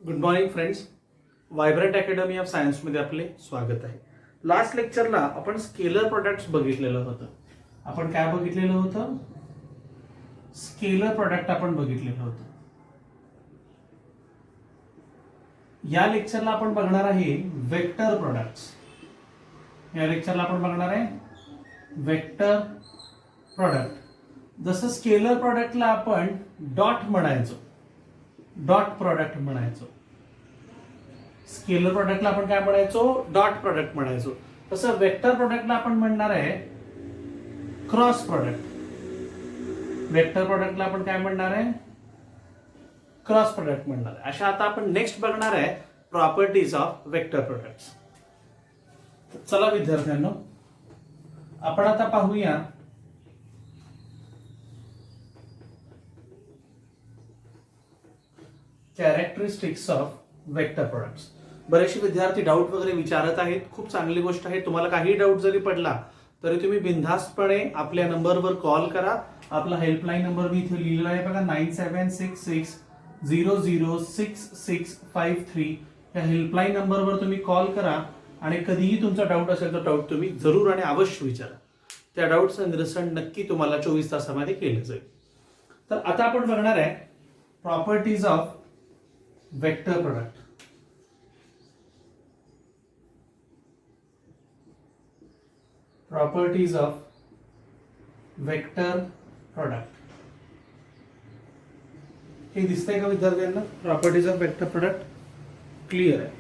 Good morning friends. Vibrant academy of सायन्समध्ये आपले स्वागत आहे. लास्ट लेक्चरला आपण स्केलर प्रोडक्ट्स बघितलेलं होतं. आपण काय बघितलेलं होतं? स्केलर प्रोडक्ट आपण बघितलेलं होतं. या लेक्चरला आपण बघणार आहे वेक्टर प्रोडक्ट्स. या लेक्चरला आपण बघणार आहे वेक्टर प्रोडक्ट. जसं स्केलर प्रोडक्टला आपण डॉट म्हणायचो, डॉट प्रोडक्ट म्हणायचो. स्केलर प्रोडक्टला आपण काय म्हणायचो? डॉट प्रोडक्ट म्हणायचो. तसं वेक्टर प्रोडक्टला आपण म्हणणार आहे क्रॉस प्रोडक्ट. वेक्टर प्रोडक्टला आपण काय म्हणणार आहे? क्रॉस प्रोडक्ट म्हणणार आहे. अशा आता आपण नेक्स्ट बघणार आहे प्रॉपर्टीज ऑफ वेक्टर प्रोडक्ट्स. चला विद्यार्थ्यांनो, आपण आता पाहूया कॅरेक्टरिस्टिक्स ऑफ वेक्टर प्रोडक्ट्स. बरेचसे विद्यार्थी डाऊट वगैरे विचारत आहेत. खूप चांगली गोष्ट आहे. तुम्हाला काही डाऊट जरी पडला तरी तुम्ही बिनधास्तपणे आपल्या नंबरवर कॉल करा. आपला हेल्पलाईन नंबर मी इथे लिहिलेला आहे बघा, 9766006653. या हेल्पलाईन नंबरवर तुम्ही कॉल करा आणि कधीही तुमचा डाऊट असेल तर डाऊट तुम्ही जरूर आणि अवश्य विचारा. त्या डाऊटचं निरसन नक्की तुम्हाला 24 तासामध्ये केलं जाईल. तर आता आपण बघणार आहे properties of vector product. Properties of vector product. हे दिसतंय का विद्यार्थ्यांना? Properties of vector product clear आहे.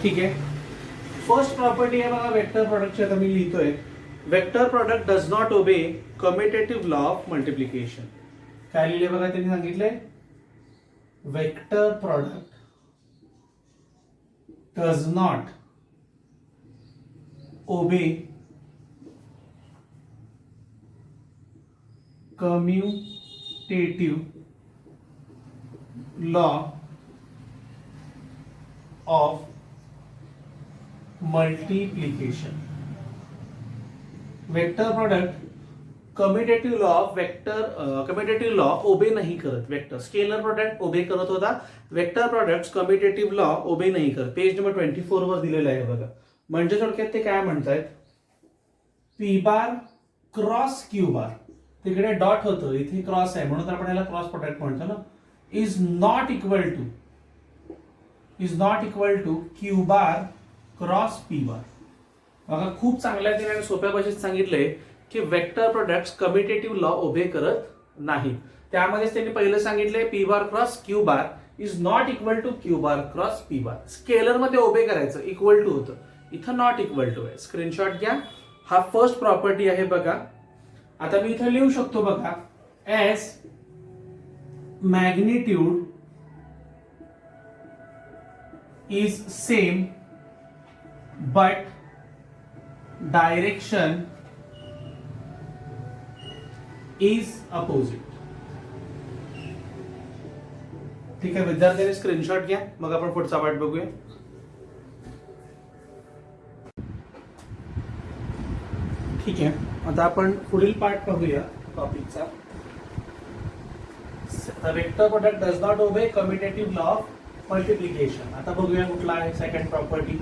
ठीक आहे. फर्स्ट प्रॉपर्टी आहे बघा वेक्टर प्रोडक्टची. आता मी लिहितोय, vector product does not obey commutative law of multiplication. काय लिहिले बघा, त्यांनी सांगितलंय vector product does not obey commutative law of multiplication. Vector product commutative law of commutative law ओबे नाही करत. वेक्टर स्केलर प्रोडक्ट ओबे करत होता, वेक्टर प्रोडक्ट्स कम्युटेटिव्ह लॉ ओबे नाही करत. पेज नंबर 24 वर दिलेलं आहे बघा. म्हणजे थोडक्यात ते काय म्हणतायत, पी बार क्रॉस क्यू बार, तिकडे डॉट होतं इथे क्रॉस आहे म्हणून आपण याला क्रॉस प्रोडक्ट म्हणतो ना, is not equal to Q bar cross P bar. बघा खूप चांगल्या आणि सोप्या भाषेत सांगितलंय की वेक्टर प्रोडक्ट्स कम्युटेटिव्ह लॉ ओबे करत नाहीत. त्यामध्येच त्यांनी पहिलं सांगितलंय P bar cross Q bar is not equal to Q bar cross P bar. Scalar मध्ये ओबे करायचं, इक्वल टू होतं, इथं नॉट इक्वल टू आहे. स्क्रीनशॉट घ्या. हा फर्स्ट प्रॉपर्टी आहे बघा. आता मी इथं लिहू शकतो बघा, S magnitude is same but direction is opposite. ठीक आहे विद्यार्थ्यांनी स्क्रीनशॉट घ्या, मग आपण पुढचा पार्ट बघूया. ठीक आहे, आता आपण पुढील पार्ट पाहूया टॉपिकचा. Vector product does not obey commutative law of multiplication. आता बघूया कुठला आहे सेकंड प्रॉपर्टी.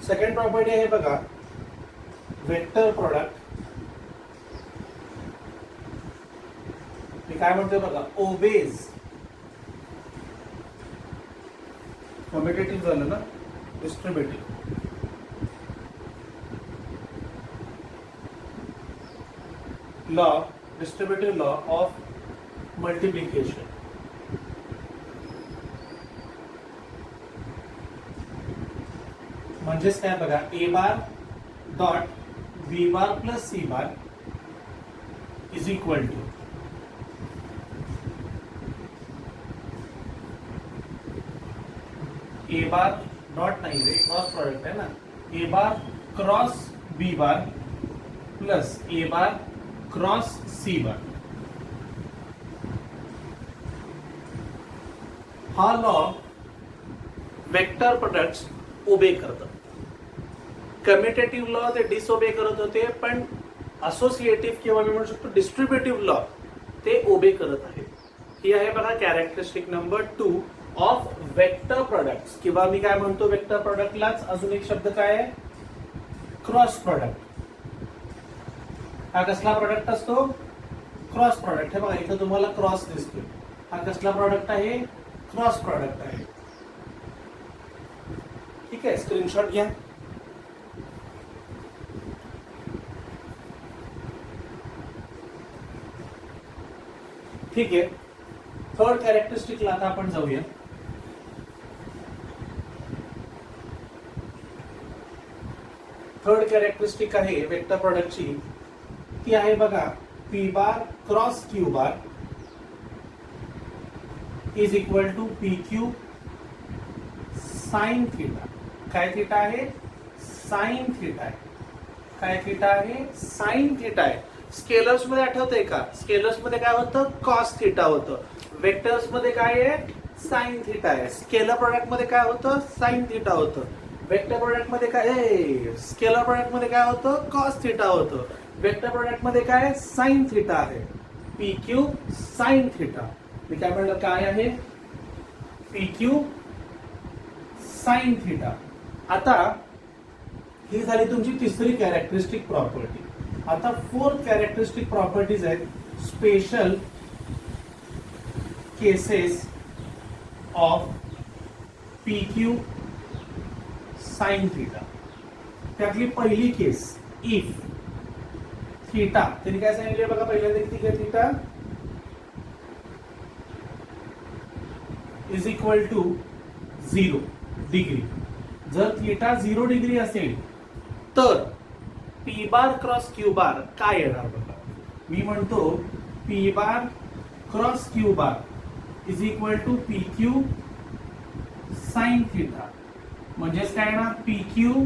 सेकंड प्रॉपर्टी आहे बघा वेक्टर प्रोडक्ट. मी काय म्हणतोय बघा, ओबेज कम्युटेटिव्ह झालं ना, डिस्ट्रीब्युटिव्ह लॉ ऑफ मल्टिप्लिकेशन. म्हणजेच काय बघा, A bar dot B bar plus C bar is equal to A bar dot नाही रे, क्रॉस प्रोडक्ट आहे ना, A bar cross B bar plus A bar cross C bar. हा law vector products ओबे करतात. कम्युटेटिव्ह लॉ ते disobey करत होते, पण असोसिएटिव्ह किंवा मी म्हणू शकतो डिस्ट्रीब्युटिव्ह लॉ ते ओबे करत आहे. ही आहे बघा characteristic number 2 of vector products, किंवा मी काय म्हणतो वेक्टर प्रोडक्टलाच अजून एक शब्द काय आहे, क्रॉस प्रोडक्ट. हा कसला प्रोडक्ट असतो, क्रॉस प्रोडक्ट. हे बघा इथं तुम्हाला क्रॉस दिसतोय, हा कसला प्रोडक्ट आहे, क्रॉस प्रोडक्ट आहे. ठीक आहे, स्क्रीनशॉट घ्या. ठीक आहे, थर्ड कॅरेक्टरिस्टिकला आता आपण जाऊया. थर्ड कॅरेक्टरिस्टिक आहे वेक्टर प्रोडक्टची, ती आहे बघा P bar cross Q bar is equal to P Q sine theta. काय थीटा आहे, साइन थीटा आहे. काय थीटा आहे, साइन थीटा आहे. स्केलर्स मध्ये आठवतंय का, स्केलर्स मध्ये काय होतं, कॉस थीटा होतं. वेक्टर्स मध्ये काय आहे, साइन थीटा आहे. स्केलर प्रोडक्ट मध्ये काय होतं, साइन थीटा होतं. वेक्टर प्रोडक्ट मध्ये काय, स्केलर प्रोडक्ट मध्ये काय होतं, कॉस थीटा होतं. वेक्टर प्रोडक्ट मध्ये काय, साइन थीटा आहे. P Q sine theta. मी काय म्हणलं, काय आहे, पी क्यू साइन थीटा. आता ही झाली तुमची तिसरी कॅरेक्टरिस्टिक प्रॉपर्टी. आता फोर्थ कॅरेक्टरिस्टिक प्रॉपर्टीज आहेत special cases of P Q sine theta. त्यातली पहिली केस, इफ थीटा, त्यांनी काय सांगितले बघा पहिल्यांदा, ठीक आहे, theta is equal to 0 degree. जर थीटा 0 डिग्री असेल तर P bar cross Q bar काय येणार बघा. मी म्हणतो P bar cross Q bar is equal to P Q sine theta. म्हणजेच काय येणार, पी क्यू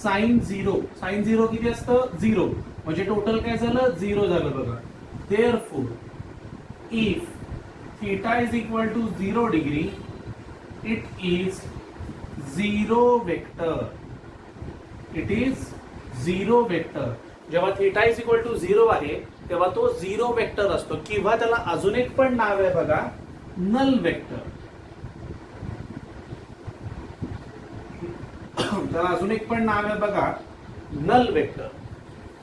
साइन 0. साइन 0 किती असतं, 0. म्हणजे टोटल काय झालं, 0 झालं बघा. Therefore if theta is equal to 0 degree it is 0 vector. It is 0 vector. जेव्हा थीटा इज इक्वल टू 0 आहे तेव्हा तो 0 वेक्टर असतो, किंवा त्याला अजून एक पण नाव आहे बघा, नल वेक्टर. त्याला अजून एक पण नाव आहे बघा, नल वेक्टर.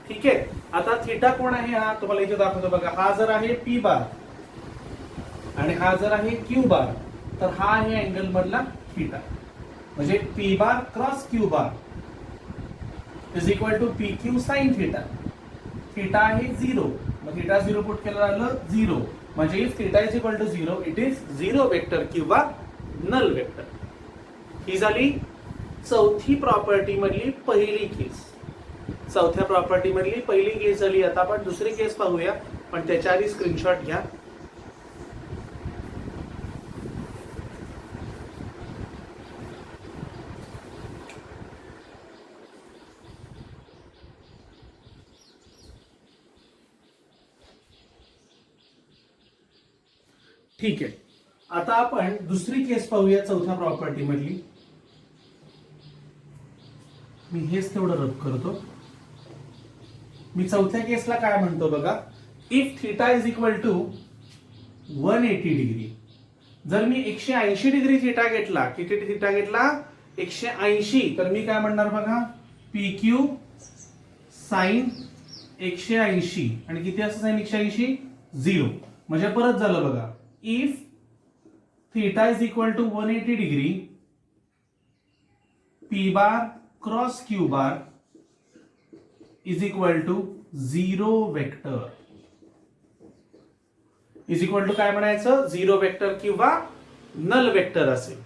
ठीक आहे, आता थीटा कोण आहे, हा तुम्हाला इथे दाखवतो बघा. हा जर आहे पी बार आणि हा जर आहे क्यू बार, तर हा आहे अँगल मधला थीटा. म्हणजे P bar cross Q bar is equal to P Q sine theta. Theta आहे 0, मग थीटा 0 पुट केलं झालं 0. म्हणजे if theta is equal to 0 it is 0 vector किंवा नल वेक्टर. ही झाली चौथी प्रॉपर्टी मधली पहिली केस. चौथ्या प्रॉपर्टी मधली पहिली केस झाली. आता आपण दुसरी केस पाहूया, पण त्याच्या आधी स्क्रीनशॉट घ्या. ठीक आहे, आता आपण दुसरी केस पाहूया चौथ्या प्रॉपर्टी मधली. मी हेच तेवढं रद्द करतो. मी चौथ्या केसला काय म्हणतो बघा, if theta is equal to 180 degree. जर मी 180 डिग्री थीटा घेतला, किती थीटा घेतला, 180, तर मी काय म्हणणार बघा, पी क्यू साइन 180. आणि किती असं साइन 180, 0. म्हणजे परत झालं बघा, if theta is equal to 180 degree P bar cross Q bar is equal to 0 vector. Is equal to काय म्हणायचं, 0 वेक्टर किंवा नल वेक्टर असेल.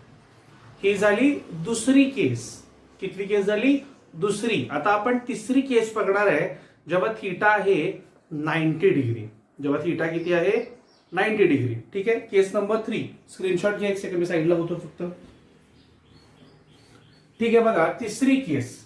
ही झाली दुसरी केस. कितवी केस झाली, दुसरी. आता आपण तिसरी केस बघणार आहे, जेव्हा थीटा आहे 90 डिग्री. जेव्हा थीटा किती आहे, 90 डिग्री. ठीक आहे, केस नंबर 3. स्क्रीनशॉट घ्या, एक सेकंड मी साईडला होतो फक्त. ठीक आहे, बघा तिसरी केस.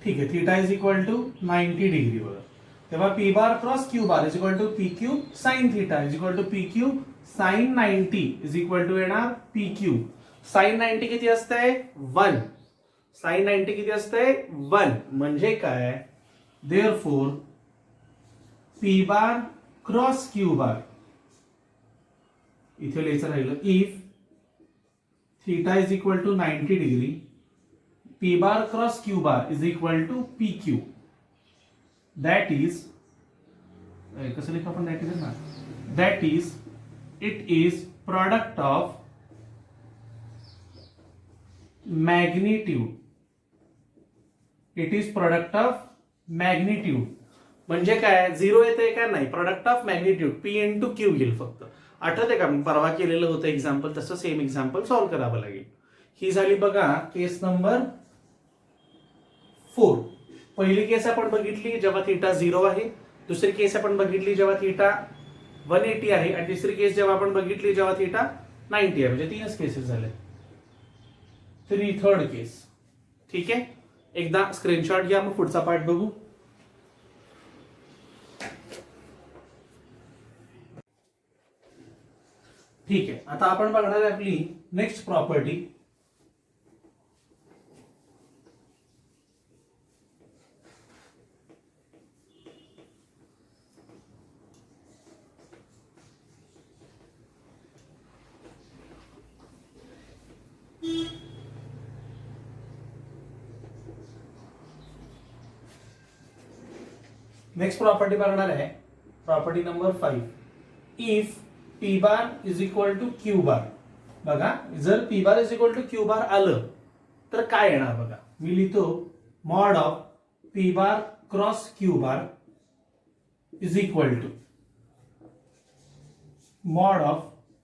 ठीक आहे, theta is equal to 90 degree बघा. तेव्हा P bar cross Q bar is equal to P Q sine theta is equal to P Q sine 90 is equal to येणार पी क्यू. साइन 90 किती असतंय 1. साइन 90 किती असतंय 1. म्हणजे काय, therefore P bar cross Q bar इथे लिहायचं राहिलं, if theta is equal to 90 degree P bar cross Q bar is equal to P Q. That is कसं लिखा आपण, दॅट इज ना, that is it is product of magnitude. It is product of magnitude म्हणजे काय, 0 येते का नाही, product of magnitude P into Q येईल फक्त. आठवते का परवा केलेलं होतं एक्झाम्पल, तसं सेम एक्झाम्पल सॉल्व्ह करावं लागेल. ही झाली बघा केस नंबर 4. पहिली केस आपण बघितली जेव्हा थीटा 0 आहे, दुसरी केस आपण बघितली जेव्हा थीटा 180 आहे, आणि तिसरी केस जेव्हा आपण बघितली जेव्हा थीटा 90 आहे. म्हणजे 3च केसेस झाले. थर्ड केस. ठीक आहे, एकदा स्क्रीनशॉट घ्या, मग पुढचा पार्ट बघू. ठीक आहे, आता आपण बघणार आहे आपली नेक्स्ट प्रॉपर्टी. नेक्स्ट प्रॉपर्टी बघणार आहे, property number 5. If P bar is equal to Q bar. बघा, जर P bar is equal to Q bar आलं तर काय येणार बघा. मी लिहितो mod of P bar cross Q bar is equal to mod of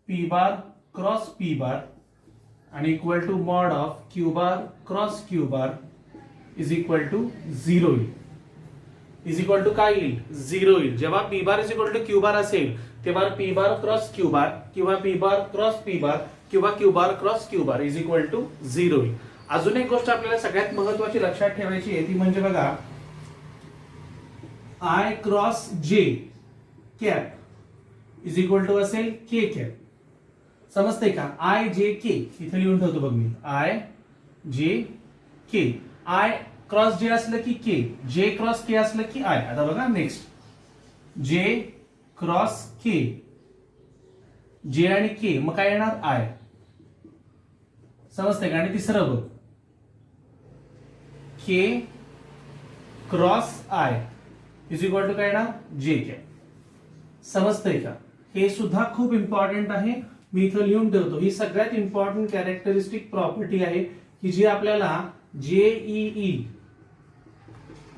P bar cross P bar आणि equal to mod of Q bar cross Q bar is equal to 0 येईल. Is equal to काय येईल 0 येईल. जेव्हा P bar is equal to Q bar असेल तेव्हा P bar cross Q bar किंवा P bar cross P bar किंवा Q bar cross Q bar is equal to 0 येईल. अजून एक गोष्ट आपल्याला सगळ्यात महत्वाची लक्षात ठेवायची आहे, ती म्हणजे बघा I cross J cap is equal to असेल के कॅप. समजतंय का, आय जे के इथे लिहून ठेवतो बघ मी, आय जे के. आय क्रॉस जे असलं की के, जे क्रॉस के असलं की आय. आता बघा नेक्स्ट, जे क्रॉस के, जे आणि के मग काय येणार आय. समजतंय का. आणि तिसरं बघ, K cross I is equal to काय येणार जे कॅप. समजतंय का. हे सुद्धा खूप इम्पॉर्टंट आहे, मी इथं लिहून ठेवतो. ही सगळ्यात इम्पॉर्टंट कॅरेक्टरिस्टिक प्रॉपर्टी आहे की जी आपल्याला जेईई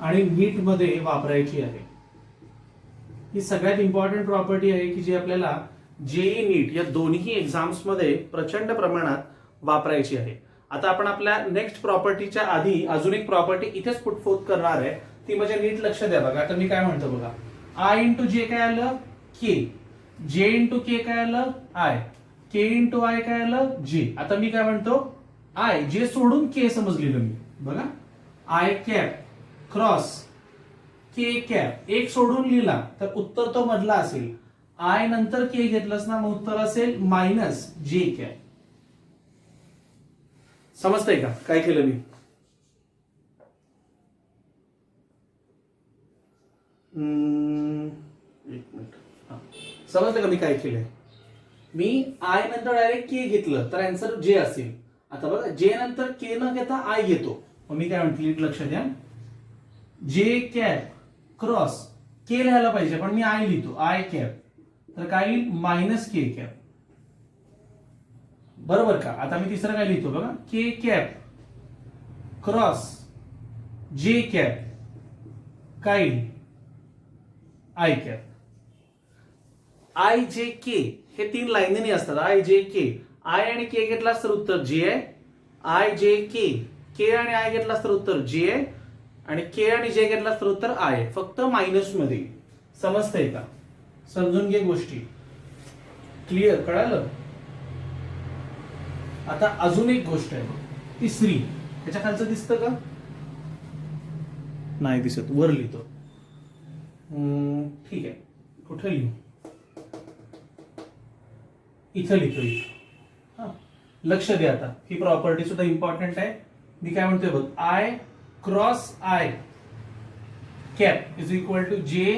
आणि नीट मध्ये वापरायची आहे. ही सगळ्यात इम्पॉर्टंट प्रॉपर्टी आहे की जी आपल्याला जेई नीट या दोन्ही एक्झाम्स मध्ये प्रचंड प्रमाणात वापरायची आहे. आता आपण आपल्या नेक्स्ट प्रॉपर्टीच्या आधी अजून एक प्रॉपर्टी इथेच पुटफोर्थ करणार आहे, ती म्हणजे नीट लक्ष द्या बघा. आता मी काय म्हणतो बघा, आय इंटू जे काय आलं के, जे इंटू के काय आलं आय, के इंटू आय काय आलं जे. आता मी काय म्हणतो, आय जे सोडून के समजलेलं मी बघा, I cap cross K cap. एक सोडून लिहिला तर उत्तर तो मधला असेल. आय नंतर के घेतलंस ना, मग उत्तर असेल मायनस जे कॅप. समजतंय का काय केलं मी. एक मिनिट, समजलं का मी काय केलंय. मी आय नंतर डायरेक्ट के घेतलं तर आन्सर जे असेल. आता बघा, जे नंतर के न घेता आय घेतो, मग मी काय म्हटलं लक्ष द्या, जे कॅप क्रॉस के लिहायला पाहिजे पण मी आय लिहितो, आय कॅप, तर काय येईल मायनस के कॅप. बरोबर का. आता मी तिसरं काय लिहितो बघा, के कॅप क्रॉस जे कॅप काय येईल आय कॅप. आय जे के हे 3 लाईनीने असतात, आय जे के. आय आणि के घेतलास तर उत्तर जे आहे, आय जे के, के आणि आय घेतलास तर उत्तर जे आहे, आणि के आणि जे घेतलास तर उत्तर आय. फक्त मायनस मध्ये. समजतंय का. समजून घे गोष्टी. क्लिअर, कळालं. आता अजून एक गोष्ट आहे तिसरी, त्याच्या खालचं दिसतं का, नाही दिसत, वर लिहितो. ठीक आहे, कुठे लिहू? इथं लिहितो, इथं. हा, लक्ष द्या. आता ही प्रॉपर्टी सुद्धा इम्पॉर्टंट आहे. मी काय म्हणतोय बघ, I cross I cap is equal to J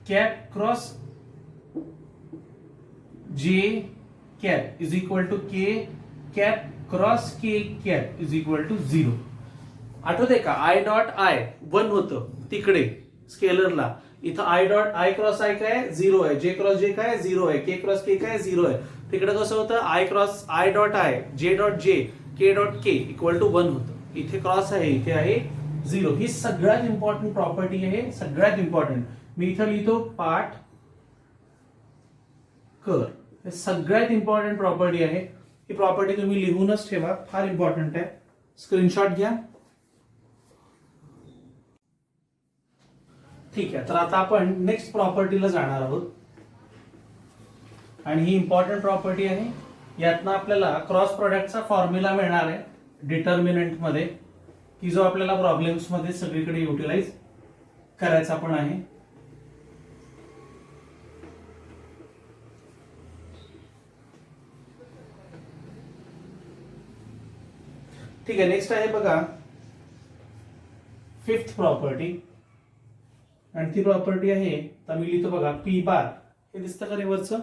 cap cross J cap is equal to K cap cross K cap is equal to 0. आठवते का? आय डॉट आय 1 होतं तिकडे स्केलरला, इथं I dot I cross I काय 0 आहे, जे cross जे काय 0 आहे, के क्रॉस के काय 0 आहे. तिकडे कसं होतं, I cross I dot I, J dot J, K dot K equal to 1 होतं. इथे क्रॉस आहे, इथे आहे 0. ही सगळ्यात इम्पॉर्टंट प्रॉपर्टी आहे, सगळ्यात इम्पॉर्टंट. मी इथं लिहितो पाठ कर. हे सगळ्यात इम्पॉर्टंट प्रॉपर्टी आहे. ही प्रॉपर्टी तुम्ही लिहूनच ठेवा, फार इम्पॉर्टंट आहे. स्क्रीनशॉट घ्या. ठीक आहे, तर आता आपण नेक्स्ट प्रॉपर्टीला जाणार आहोत आणि ही इम्पॉर्टंट प्रॉपर्टी आहे. यातनं आपल्याला क्रॉस प्रोडक्टचा फॉर्म्युला मिळणार आहे डिटर्मिनंट मध्ये, की जो आपल्याला प्रॉब्लेम्स मध्ये सगळीकडे युटिलाइज करायचा पण आहे. ठीक आहे, नेक्स्ट आहे बघा 5th प्रॉपर्टी. आणि ती प्रॉपर्टी आहे, तर मी लिहितो बघा पी बार. हे दिसतं का रे वरचं?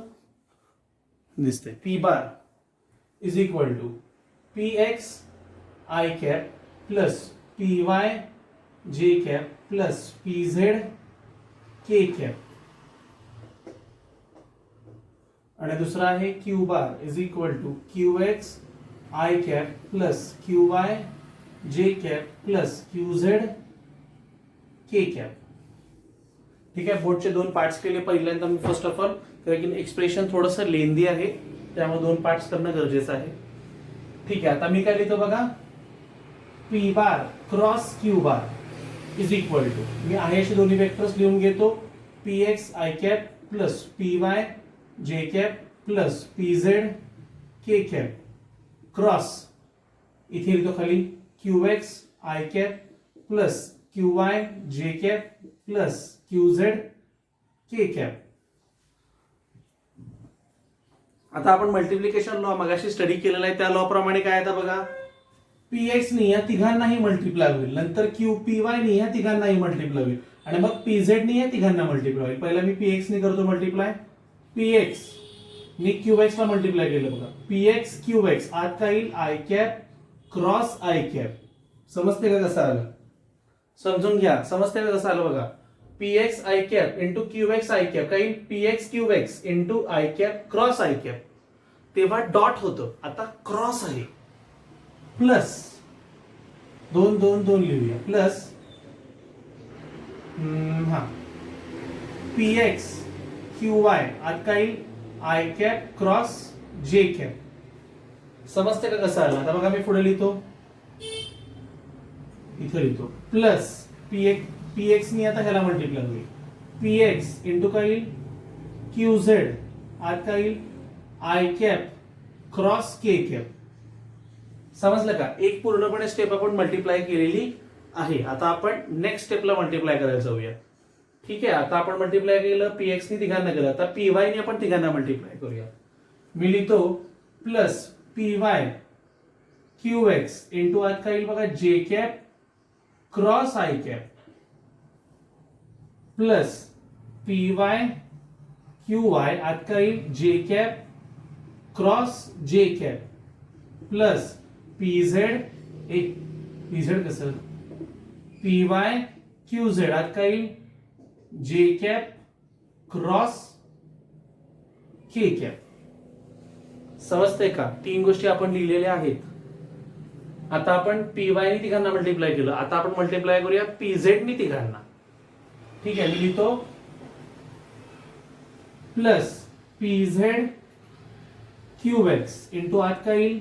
दिसतंय. P bar is equal to P X I cap plus P Y J cap plus P Z K cap. आणि दुसरा आहे Q bar is equal to Q X I cap plus Q Y J cap plus Q Z K cap. ठीक आहे, बोर्डचे 2 parts केले पहिल्यांदा मी first of all, कारण की एक्सप्रेशन थोडंसं लेंदी आहे, त्यामुळे 2 पार्ट्स करणं गरजेचं आहे. ठीक आहे, आता मी काय लिहितो बघा, P bar cross Q bar is equal to, मी आहे अशी दोन्ही वेक्टर्स लिहून घेतो, P X I cap plus P Y J cap plus P Z K cap cross, इथे लिहितो खाली Q X I cap plus Q Y J cap plus Q Z K cap. आता आपण मल्टिप्लिकेशन लॉ मगाशी study केलेला आहे, त्या law प्रमाणे काय आता बघा, पी एक्स नी या तिघांनाही मल्टिप्लाय होईल, नंतर क्यू पी वाय नी या तिघांनाही मल्टिप्लाय होईल, आणि मग पी झेड नी या तिघांना मल्टिप्लाय होईल. पहिला मी पी एक्स नी करतो मल्टिप्लाय, पी एक्स मी क्यू एक्स ला मल्टिप्लाय केलं बघा, पी एक्स क्यू एक्स, आत काय येईल I cap cross I cap. समजते का कसं आलं? समजून घ्या, समजते का कसं आलं बघा, P X I cap into Q X I cap, काही P X Q X into I cap cross I cap. तेव्हा डॉट होतं, आता क्रॉस आहे, प्लस 2 2 2 लिहूया, प्लस हा पी एक्स क्यू वाय, आत काय येईल I cap cross J cap. समजते का कसं आलं? आता बघा मी पुढे लिहितो, इथे लिहितो प्लस पी एक्स नी आता ह्याला मल्टिप्लाय होईल, पी एक्स इंटू काय येईल क्यू झेड, आत काय येईल I cap cross K cap. समजलं का? एक पूर्णपणे स्टेप आपण मल्टिप्लाय केलेली आहे. आता आपण नेक्स्ट स्टेपला मल्टिप्लाय करायला जाऊया. ठीक आहे, आता आपण मल्टिप्लाय केलं, पी एक्स नी तिघांना केलं, आता पी वाय ने आपण तिघांना मल्टिप्लाय करूया. मी लिहितो plus P Y Q X into आत काय येईल बघा जे cap cross I cap plus P Y Q Y, आत काय येईल जे cap cross J cap plus P Z, P Z कसं, पी वाय क्यू झेड, आत काय येईल जे कॅप क्रॉस के कॅप. समजतंय का? 3 गोष्टी आपण लिहिलेल्या आहेत. आता आपण पी वाय नी तिघांना मल्टिप्लाय केलं, आता आपण मल्टिप्लाय करूया पी झेड नी तिघांना. ठीक आहे, मी लिहितो plus P Z Q X into आत काय येईल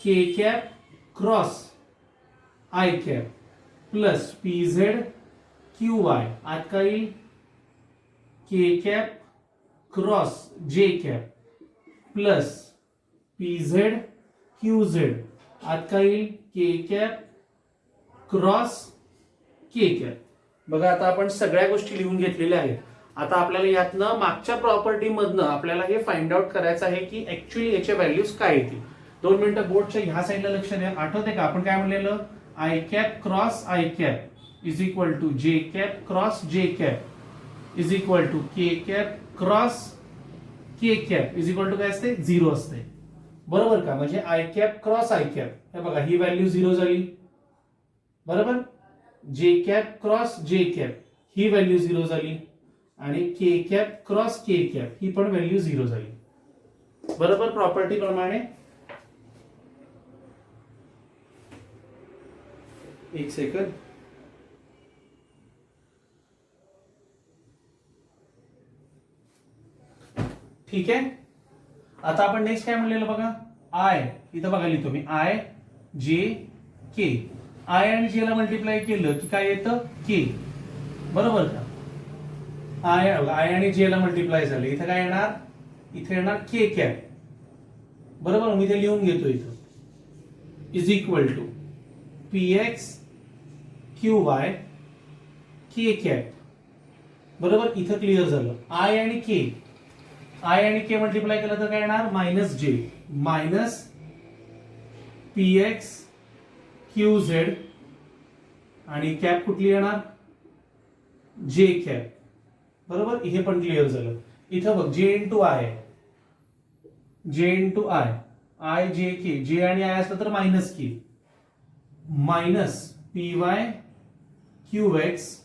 के cap cross I cap plus P Z Q Y, आत काय येईल के cap cross J cap plus P Z Q Z, आत काय येईल के कॅप क्रॉस के कॅप. बघा आता आपण सगळ्या गोष्टी लिहून घेतलेल्या आहेत. आता आपल्याला यातनं मागच्या प्रॉपर्टी मधनं आपल्याला हे फाइंड आउट करायचं आहे की ऍक्च्युअली याचे व्हॅल्यूज काय येतील. 2 मिनिटं बोर्डच्या ह्या साईडला लक्ष द्या. आठवते का आपण काय म्हणलेलं, I cap cross I cap is equal to J cap cross J cap is equal to K cap cross K cap is equal to काय असते, 0 असते. बरोबर का? म्हणजे I cap cross I cap, हे बघा ही व्हॅल्यू 0 झाली. बरोबर, J cap cross J cap ही व्हॅल्यू 0 झाली आणि K cap cross K cap ही पण व्हॅल्यू 0 झाली. बरोबर, प्रॉपर्टी प्रमाणे. एक सेकंड. ठीक आहे. आता आपण नेक्स्ट काय म्हणलेलं बघा, आय इथं बघा लिहितो मी, आय जे के. आय आणि जे ला मल्टिप्लाय केलं की काय येतं, के. बरोबर का? आय आणि जे ला मल्टिप्लाय झाले, इथं काय येणार, इथे येणार के कॅप. बरोबर, मी ते लिहून घेतो इथं, is equal to P X Q Y K cap. बरोबर, इथं क्लिअर झालं. आय आणि के मल्टिप्लाय केलं तर काय येणार, मायनस जे minus P X Q Z आणि कॅप कुठली येणार, जे कॅप. बरोबर, हे पण क्लिअर झालं. इथं बघ J into I, J into I, I जे के, जे आणि आय असलं तर minus K, minus P Y Q x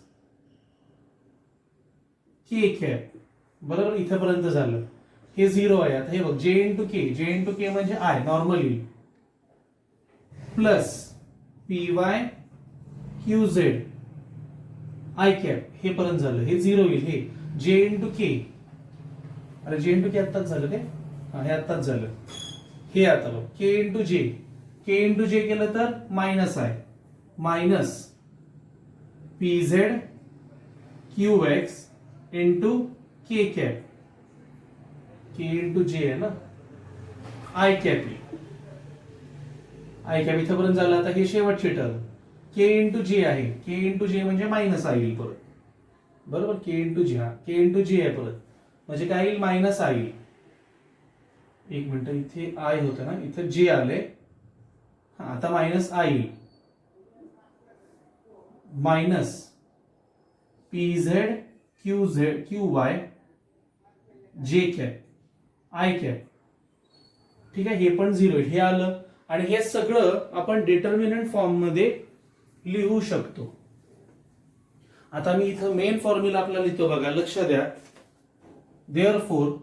के कॅप. बरोबर, इथंपर्यंत झालं. हे 0 आहे. आता हे बघ जे इंटू के म्हणजे I normally plus P Y Q Z I cap, हे पर्यंत झालं. हे 0 होईल. हे जे इंटू के, अरे जे इंटू के आत्ताच झालं ते, हे आत्ताच झालं. हे आता बघ के इंटू जे केलं तर minus I minus P Z Q X into K cap, K into जे आहे ना, आय कॅप. आय कॅप इथंपर्यंत झालं. आता हे शेवटचे टर्म के इंटू जे आहे, के इंटू जे म्हणजे मायनस आय येईल परत. बरोबर, के इंटू जे, हा के इंटू जे आहे परत, म्हणजे काय येईल, मायनस आय येईल. एक मिनिट, इथे आय होतं ना, इथे जे आले, आता मायनस आय येईल. Minus P Z Q Y J cap i cap. ठीक आहे, हे पण 0 हे आलं. आणि हे सगळं आपण डिटर्मिनंट फॉर्म मध्ये लिहू शकतो. आता मी इथं मेन फॉर्म्युला आपला लिहितो बघा, लक्ष द्या. Therefore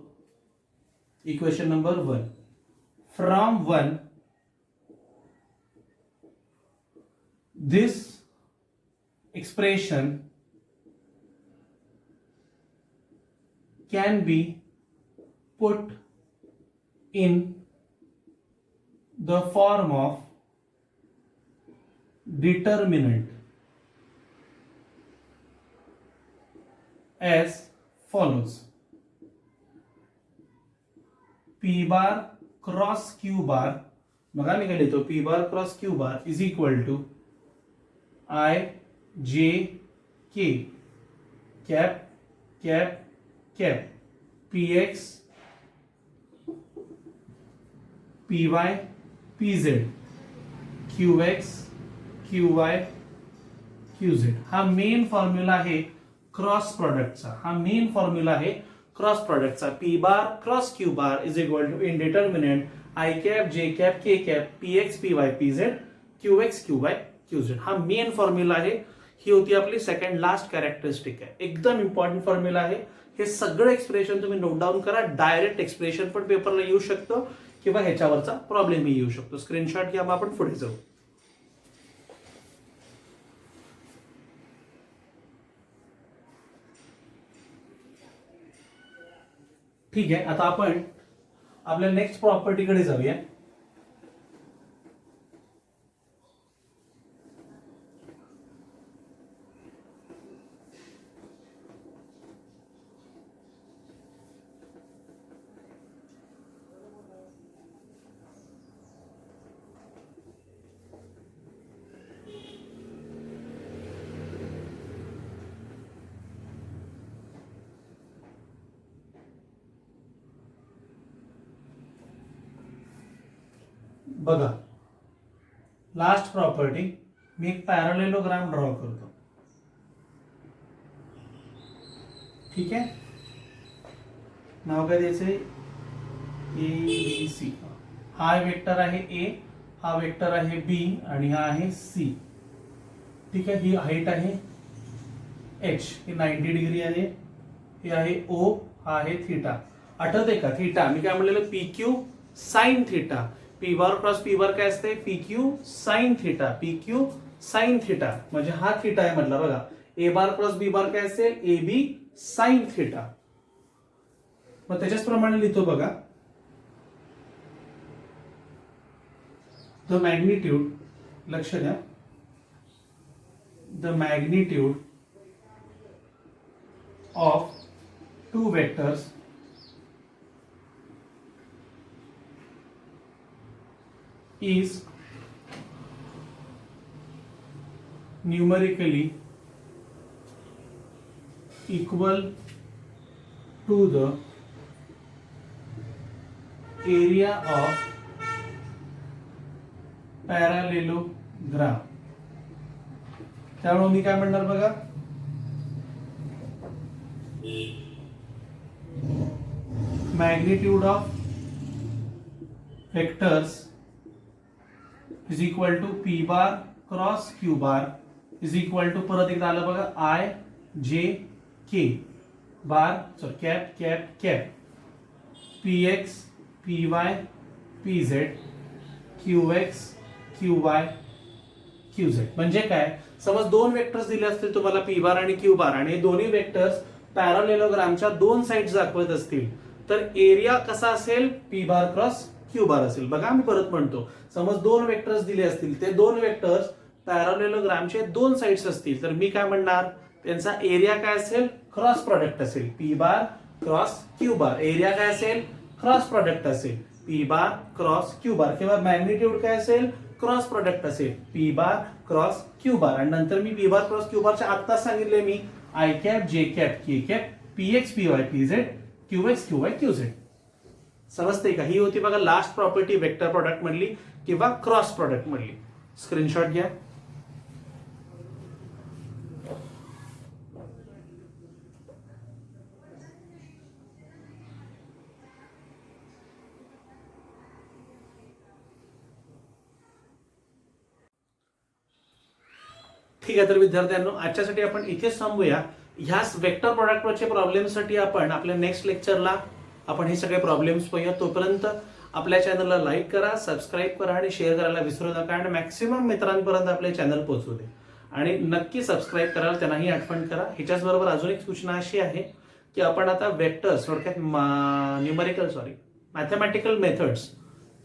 equation number 1, from 1 this expression can be put in the form of determinant as follows: p bar cross q bar, बघा मी काय लिहितो, p bar cross q bar is equal to I J K cap cap cap PX PY PZ QX QY QZ. हा main formula आहे cross प्रोडक्टचा. P bar cross Q bar is equal to indeterminant I cap J cap K cap P X P Y P Z Q X Q Y Q Z. हा main formula आहे. ही होती आपली second last characteristic आहे. एकदम important formula आहे. हे सगळं एक्सप्रेशन तुम्ही नोट डाऊन करा. डायरेक्ट एक्सप्रेशन पण पेपरला येऊ शकतो किंवा ह्याच्यावरचा प्रॉब्लेमही येऊ शकतो. स्क्रीनशॉट घ्या, मग आपण पुढे जाऊ. ठीक आहे, आता आपण आपल्या नेक्स्ट प्रॉपर्टीकडे जाऊया. बघा लास्ट प्रॉपर्टी, मी एक पॅरालेलोग्राम ड्रॉ करतो. ठीक आहे, नाव काय द्यायचंय, ए बी सी. हा वेक्टर आहे ए, हा वेक्टर आहे बी आणि हा आहे सी. ठीक आहे, ही हाईट आहे एच, ही 90 डिग्री आहे, हे आहे ओ, हा आहे थीटा. आठवतंय का थीटा, मी काय म्हणलेलं P Q sine theta. P bar cross P bar काय असते, P Q sine theta, P Q sine theta. म्हणजे हा थीटा आहे म्हटलं. बघा ए बार क्रॉस बी बार काय असेल, ए बी साइन थीटा. मग त्याच्याच प्रमाणे लिहितो बघा, द मॅग्निट्यूड, लक्ष द्या, the magnitude of two vectors is numerically equal to the area of parallelogram. त्यामुळे मी काय म्हणणार बघा, magnitude of vectors is equal to p bar cross q bar is equal to, परत एकदा आलं बघा, I J K bar, sorry cap cap cap, px py pz qx qy qz. म्हणजे काय, समज दोन वेक्टर्स दिले असतील तुम्हाला पी बार आणि क्यू बार, आणि दोन्ही वेक्टर्स पॅरालेलोग्रामच्या दोन साइड्स दाखवत असतील, तर एरिया कसा असेल, P bar cross Q bar असेल. बघा मी परत म्हणतो, समज दोन वेक्टर्स दिले असतील, ते दोन वेक्टर्स पॅरालेलोग्रामचे दोन साइड्स असतील, तर मी काय म्हणणार, त्यांचा एरिया काय असेल, क्रॉस प्रॉडक्ट असेल, P bar cross Q bar. Area काय असेल, क्रॉस प्रॉडक्ट असेल, P bar cross Q bar. किंवा मॅग्निट्यूड काय असेल, क्रॉस प्रॉडक्ट असेल, P bar cross Q bar. आणि नंतर मी पी बार क्रॉस क्यू बारच्या आत्ताच सांगितले मी, I cap J cap K cap P X P Y P Z Q X Q Y Q Z. समजते का, ही होती बघा लास्ट प्रॉपर्टी वेक्टर प्रॉडक्ट मधली किंवा क्रॉस प्रॉडक्ट मधली. स्क्रीनशॉट घ्या. ठीक आहे, तर विद्यार्थ्यांनो आजच्यासाठी आपण इथेच थांबूया. ह्या वेक्टर प्रॉडक्ट वरचे प्रॉब्लेमसाठी आपण आपल्या नेक्स्ट लेक्चरला आपण हे सगळे प्रॉब्लेम्स पाहूया. तोपर्यंत आपल्या चॅनलला लाईक करा, सबस्क्राईब करा आणि शेअर करायला विसरू नका, आणि मॅक्सिमम मित्रांपर्यंत आपले चॅनल पोहोचू दे. आणि नक्की सबस्क्राईब करायला त्यांनाही आठवण करा. ह्याच्याच बरोबर अजून एक सूचना अशी आहे की आपण आता वेक्टर्स थोडक्यात मॅथमॅटिकल मेथड्स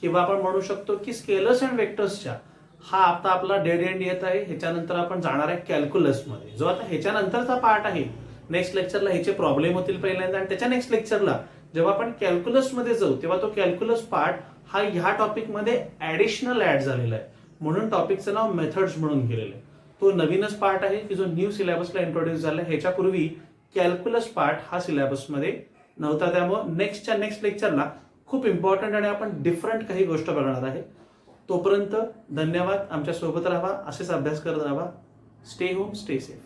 किंवा आपण म्हणू शकतो की स्केलर्स अँड वेक्टर्सच्या हा आता आपला डेड एंड येत आहे. ह्याच्यानंतर आपण जाणार आहे कॅल्क्युलसमध्ये, जो आता ह्याच्यानंतरचा पार्ट आहे. नेक्स्ट लेक्चरला ह्याचे प्रॉब्लेम होतील पहिल्यांदा, आणि त्याच्या नेक्स्ट लेक्चरला जेव्हा आपण कॅल्क्युलसमध्ये जाऊ तेव्हा तो कॅल्क्युलस पार्ट हा ह्या टॉपिकमध्ये ऍडिशनल ऍड झालेला आहे, म्हणून टॉपिकचं नाव मेथड्स म्हणून केलेलं आहे. तो नवीनच पार्ट आहे की जो न्यू सिलेबसला इंट्रोड्यूस झाला. ह्याच्यापूर्वी कॅल्क्युलस पार्ट हा सिलेबसमध्ये नव्हता, त्यामुळे नेक्स्ट लेक्चरला खूप इम्पॉर्टंट आणि आपण डिफरंट काही गोष्ट बघणार आहे. तोपर्यंत धन्यवाद. आमच्या सोबत राहा, असेच अभ्यास करत राहा. Stay home, stay safe.